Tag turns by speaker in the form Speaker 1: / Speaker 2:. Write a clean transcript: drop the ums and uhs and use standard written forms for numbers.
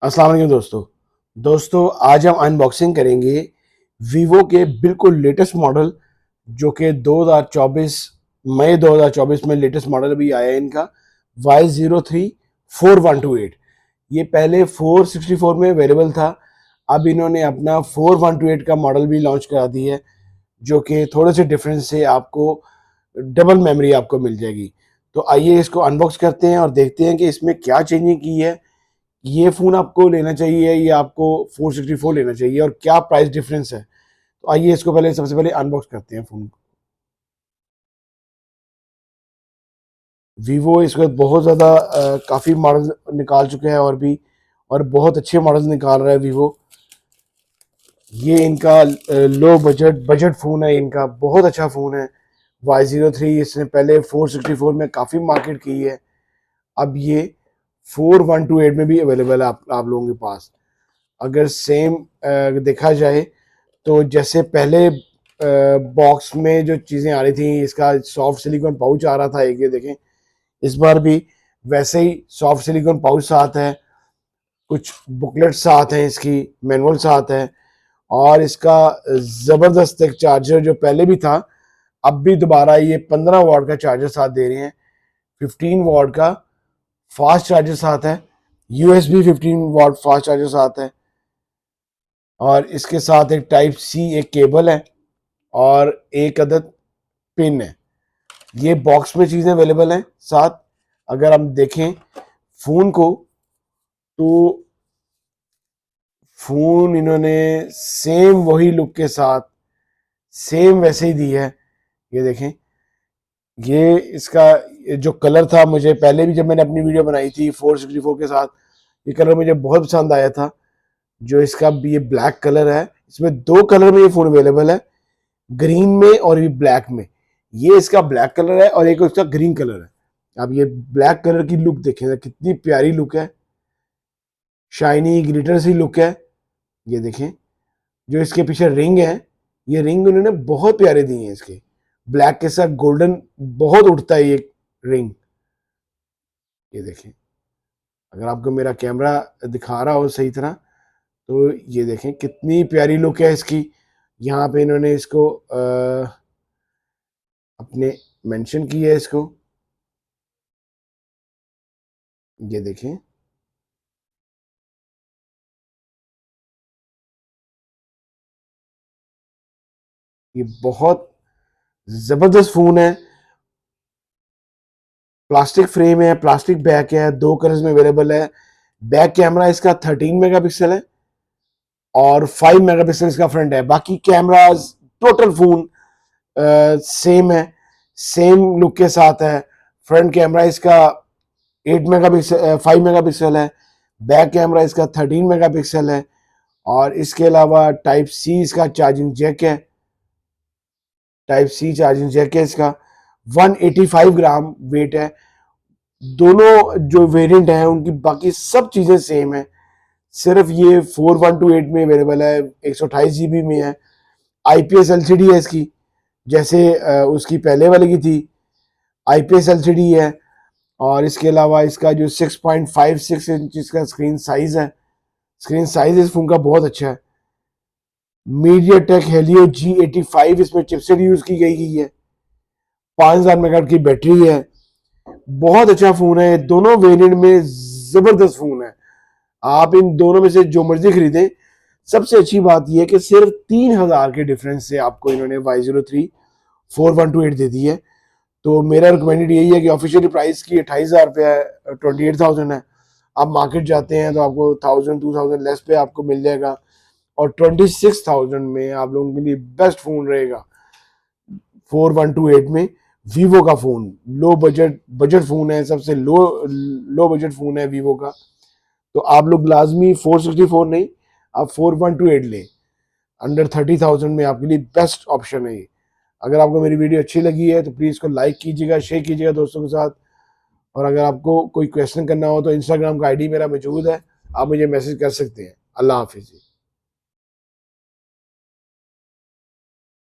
Speaker 1: अस्सलाम वालेकुम दोस्तों आज हम अनबॉक्सिंग करेंगे वीवो के बिल्कुल लेटेस्ट मॉडल जो कि 2024 मई 2024 में लेटेस्ट मॉडल अभी आया है इनका Y034128। ये पहले 464 में अवेलेबल था। अब इन्होंने अपना 4128 का मॉडल भी लॉन्च करा दिया है जो कि थोड़े से डिफरेंस से आपको डबल मेमोरी आपको मिल जाएगी। तो आइए इसको अनबॉक्स करते हैं और देखते हैं कि इसमें क्या चेंजिंग की है। ये फ़ोन आपको लेना चाहिए या आपको 464 लेना चाहिए और क्या प्राइस डिफरेंस है। तो आइए इसको सबसे पहले अनबॉक्स करते हैं फ़ोन को। वीवो इस वक्त बहुत ज़्यादा काफ़ी मॉडल निकाल चुके हैं और बहुत अच्छे मॉडल निकाल रहा है वीवो। ये इनका लो बजट फ़ोन है, इनका बहुत अच्छा फ़ोन है। Y03 इसने पहले 464 में काफ़ी मार्केट की है। अब ये 4128 में भी अवेलेबल है आप लोगों के पास। अगर सेम देखा जाए तो जैसे पहले बॉक्स में जो चीज़ें आ रही थी, इसका सॉफ्ट सिलिकॉन पाउच आ रहा था एक, ये देखें इस बार भी वैसे ही सॉफ्ट सिलिकॉन पाउच साथ है, कुछ बुकलेट साथ हैं, इसकी मैनुअल साथ है और इसका ज़बरदस्त एक चार्जर जो पहले भी था अब भी दोबारा ये 15 वाट का चार्जर साथ दे रहे हैं। 15 वाट का फास्ट चार्जर साथ है, USB 15 वाट फास्ट चार्जर साथ है और इसके साथ एक टाइप सी एक केबल है और एक अदद पिन है। ये बॉक्स में चीज़ें अवेलेबल हैं साथ। अगर हम देखें फ़ोन को तो फ़ोन इन्होंने सेम वही लुक के साथ सेम वैसे ही दी है। ये देखें, ये इसका जो कलर था, मुझे पहले भी जब मैंने अपनी वीडियो बनाई थी 464 के साथ, ये कलर मुझे बहुत पसंद आया था। जो इसका ये ब्लैक कलर है, इसमें दो कलर में ये फ़ोन अवेलेबल है, ग्रीन में और ये ब्लैक में। ये इसका ब्लैक कलर है और एक इसका ग्रीन कलर है। अब ये ब्लैक कलर की लुक देखें, कितनी प्यारी लुक है, शाइनी ग्लिटर सी लुक है। ये देखें, जो इसके पीछे रिंग है, ये रिंग उन्होंने बहुत प्यारे दिए हैं इसके, ब्लैक के साथ गोल्डन बहुत उठता है ये रिंग। ये देखें, अगर आपको मेरा कैमरा दिखा रहा हो सही तरह तो ये देखें कितनी प्यारी लुक है इसकी। यहाँ पे इन्होंने इसको अपने मेंशन किया है इसको। ये देखें, ये बहुत जबरदस्त फोन है। प्लास्टिक फ्रेम है, प्लास्टिक बैक है, दो कलर्स में अवेलेबल है। बैक कैमरा इसका 13 मेगापिक्सल है और 5 मेगापिक्सल इसका फ्रंट है। बाकी कैमराज टोटल फोन सेम है, सेम लुक के साथ है। फ्रंट कैमरा इसका 8 मेगापिक्सल 5 मेगापिक्सल है, बैक कैमरा इसका 13 मेगापिक्सल है और इसके अलावा टाइप सी इसका चार्जिंग जैक है। टाइप सी चार्जिंग जैक है इसका। 185 ग्राम वेट है। दोनों जो वेरिएंट है उनकी बाकी सब चीज़ें सेम है, सिर्फ ये 4128 में अवेलेबल है, 128 GB में है। IPS LCD है इसकी, जैसे उसकी पहले वाले की थी, IPS LCD है। और इसके अलावा इसका जो 6.56 इंच का स्क्रीन साइज है, स्क्रीन साइज इस फोन का बहुत अच्छा है। मीडियाटेक हेलियो G85 इसमें चिपसेट यूज की गई है। 5000 मेगाहर्ट्ज की बैटरी है। बहुत अच्छा फोन है, दोनों वेरिएंट में जबरदस्त फोन है। आप इन दोनों में से जो मर्जी खरीदें। सबसे अच्छी बात यह है कि सिर्फ 3000 के डिफरेंस से आपको इन्होंने Y03 4128 दे दी है। तो मेरा रिकमेंडेड यही है कि ऑफिशियल प्राइस की 28,000 रुपया है, 28,000 है। आप मार्केट जाते हैं तो आपको 1000-2000 लेस पे आपको मिल जाएगा और 26,000 में आप लोगों के लिए बेस्ट फोन रहेगा। 4128 में वीवो का फोन, लो बजट फोन है, सबसे लो बजट फोन है वीवो का। तो आप लोग लाजमी 464 नहीं, आप 4128 लें। अंडर 30,000 में आपके लिए बेस्ट ऑप्शन है ये। अगर आपको मेरी वीडियो अच्छी लगी है तो प्लीज़ इसको लाइक कीजिएगा, शेयर कीजिएगा दोस्तों के साथ। और अगर आपको कोई क्वेश्चन करना हो तो इंस्टाग्राम का आईडी मेरा मौजूद है, आप मुझे मैसेज कर सकते हैं। अल्लाह हाफिज़।